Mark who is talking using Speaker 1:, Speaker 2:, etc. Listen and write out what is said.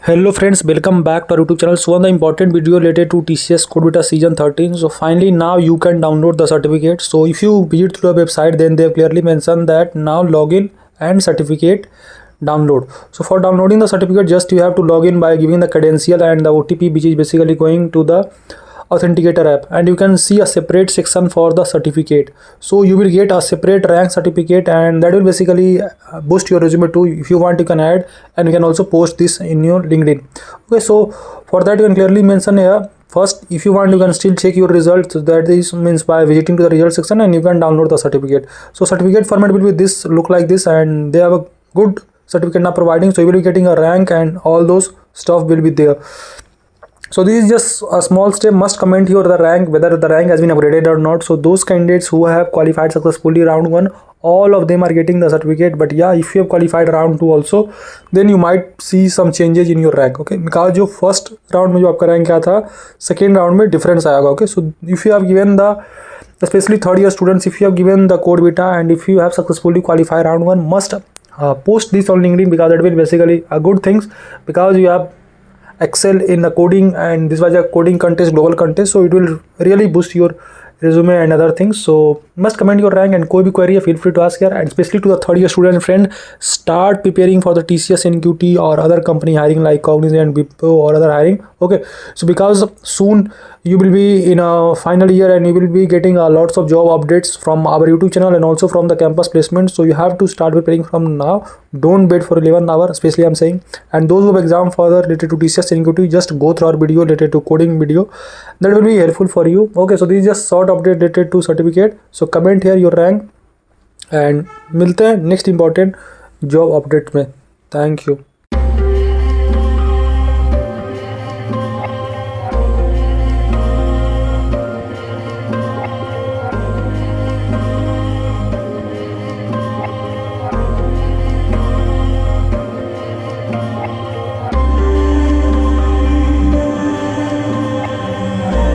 Speaker 1: Hello friends, welcome back to our YouTube channel. So one of the important video related to TCS CodeVita season 13. So finally now you can download the certificate. So if you visit to the website, then they have clearly mentioned that now login and certificate download. So for downloading the certificate, just you have to log in by giving the credential and the OTP, which is basically going to the authenticator app, and you can see a separate section for the certificate. So you will get a separate rank certificate, and that will basically boost your resume too. If you want, you can add, and you can also post this in your LinkedIn. Okay, so for that you can clearly mention here, first if you want you can still check your results. That is means by visiting to the result section, and you can download the certificate. So certificate format will be this, look like this, and they have a good certificate now providing. So you will be getting a rank and all those stuff will be there. So this is just a small step. Must comment here the rank, whether the rank has been upgraded or not. So those candidates who have qualified successfully round 1, all of them are getting the certificate. But yeah, if you have qualified round 2 also, then you might see some changes in your rank. Okay, because जो first round में जो आपका rank क्या था, second round में difference आएगा. Okay, so if you have given the, especially third year students, if you have given the CodeVita and if you have successfully qualified round 1, must post this on LinkedIn, because that will basically a good things, because you have excel in the coding, and this was a coding contest, global contest, so it will really boost your resume and other things. So must comment your rank, and कोई भी query है feel free to ask here. And especially to the third year student friend, start preparing for the TCS NQT or other company hiring like Cognizant, Wipro or other hiring. Okay, so because soon you will be in a final year and you will be getting lots of job updates from our YouTube channel and also from the campus placement. So you have to start preparing from now. Don't wait for 11 hours, especially I'm saying. And those who have exam further related to TCS NQT, just go through our video related to coding video. That will be helpful for you. Okay, so this is just short update related to certificate. So comment here your rank, and मिलते हैं next important job update में. Thank you.